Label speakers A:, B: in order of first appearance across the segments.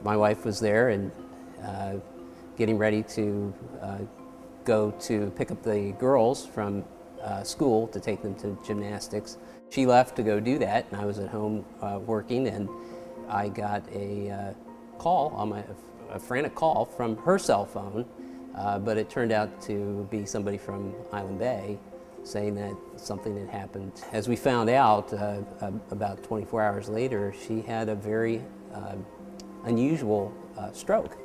A: My wife was there and getting ready to go to pick up the girls from school to take them to gymnastics. She left to go do that, and I was at home working, and I got a call on a frantic call from her cell phone, but it turned out to be somebody from Island Bay saying that something had happened. As we found out about 24 hours later, she had a very unusual stroke.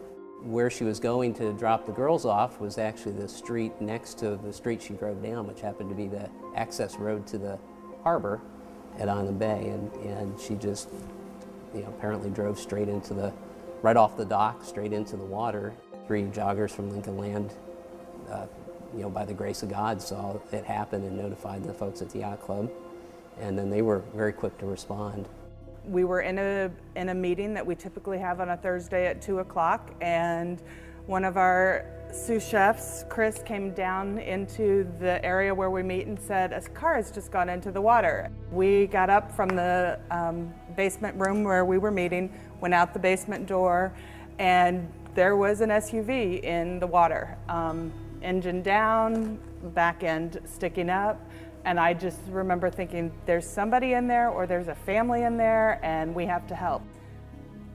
A: Where she was going to drop the girls off was actually the street next to the street she drove down, which happened to be the access road to the harbor at Island Bay, and she just, apparently drove straight into right off the dock, straight into the water. 3 joggers from Lincoln Land, by the grace of God, saw it happen and notified the folks at the yacht club, and then they were very quick to respond.
B: We were in a meeting that we typically have on a Thursday at 2 o'clock, and one of our sous chefs, Chris, came down into the area where we meet and said, a car has just gone into the water. We got up from the basement room where we were meeting, went out the basement door, and there was an SUV in the water. Engine down, back end sticking up. And I just remember thinking, there's somebody in there or there's a family in there and we have to help.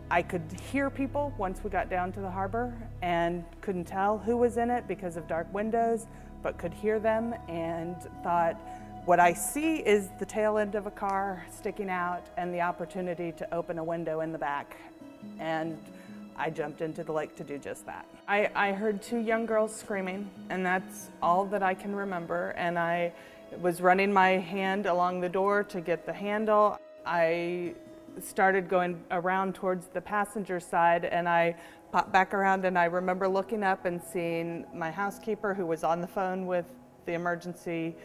B: I could hear people once we got down to the harbor and couldn't tell who was in it because of dark windows, but could hear them and thought, what I see is the tail end of a car sticking out and the opportunity to open a window in the back. And I jumped into the lake to do just that. I heard 2 young girls screaming, and that's all that I can remember. And I was running my hand along the door to get the handle. I started going around towards the passenger side, and I popped back around, and I remember looking up and seeing my housekeeper, who was on the phone with the emergency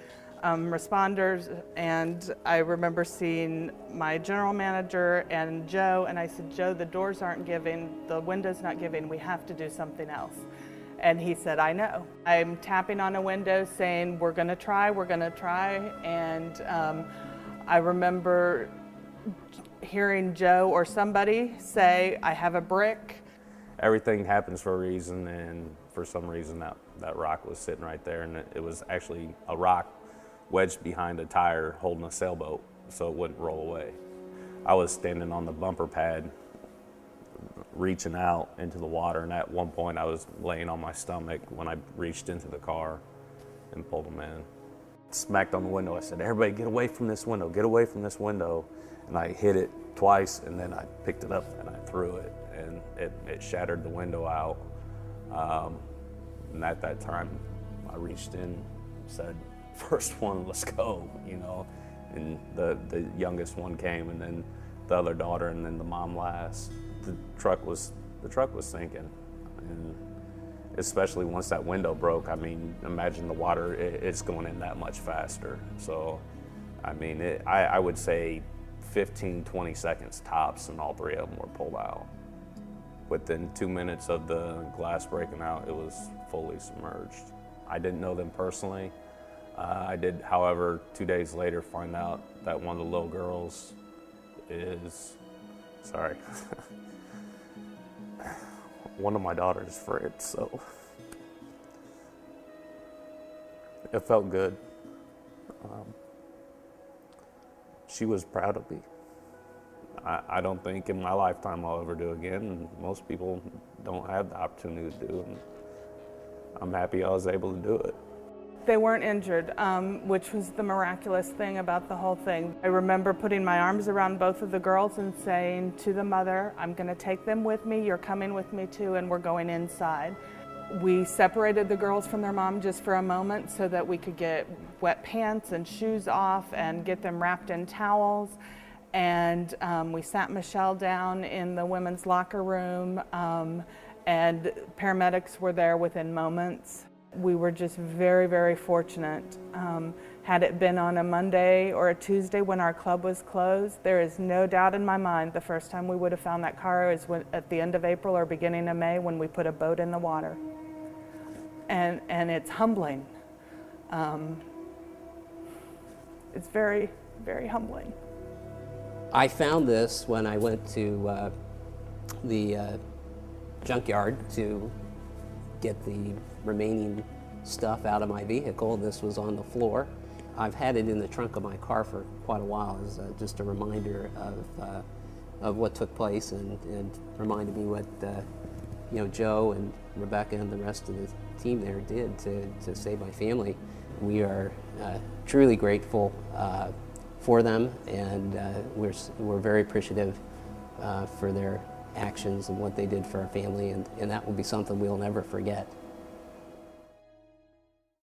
B: responders, and I remember seeing my general manager and Joe, and I said, Joe, the doors aren't giving, the window's not giving, we have to do something else. And he said, I know. I'm tapping on a window saying, we're gonna try, and I remember hearing Joe or somebody say, I have a brick.
C: Everything happens for a reason, and for some reason that rock was sitting right there, and it was actually a rock wedged behind a tire holding a sailboat so it wouldn't roll away. I was standing on the bumper pad reaching out into the water, and at one point I was laying on my stomach when I reached into the car and pulled them in. Smacked on the window. I said, everybody get away from this window, get away from this window. And I hit it twice, and then I picked it up and I threw it, and it shattered the window out. And at that time I reached in, said, first one, let's go, and the youngest one came, and then the other daughter, and then the mom last. The truck was sinking, and especially once that window broke, imagine the water, it's going in that much faster. So, I would say 15, 20 seconds tops, and all 3 of them were pulled out. Within 2 minutes of the glass breaking out, it was fully submerged. I didn't know them personally. I did, however, 2 days later find out that one of the little girls one of my daughter's friends, so it felt good. She was proud of me. I don't think in my lifetime I'll ever do again, and most people don't have the opportunity to do it. And I'm happy I was able to do it.
B: They weren't injured, which was the miraculous thing about the whole thing. I remember putting my arms around both of the girls and saying to the mother, I'm going to take them with me, you're coming with me too, and we're going inside. We separated the girls from their mom just for a moment so that we could get wet pants and shoes off and get them wrapped in towels. And we sat Michelle down in the women's locker room, and paramedics were there within moments. We were just very, very fortunate. Had it been on a Monday or a Tuesday when our club was closed, there is no doubt in my mind the first time we would have found that car is at the end of April or beginning of May when we put a boat in the water. And it's humbling. It's very, very humbling.
A: I found this when I went to the junkyard to get the remaining stuff out of my vehicle. This was on the floor. I've had it in the trunk of my car for quite a while as just a reminder of what took place, and reminded me what Joe and Rebecca and the rest of the team there did to save my family. We are truly grateful for them, and we're very appreciative for their actions and what they did for our family, and that will be something we'll never forget.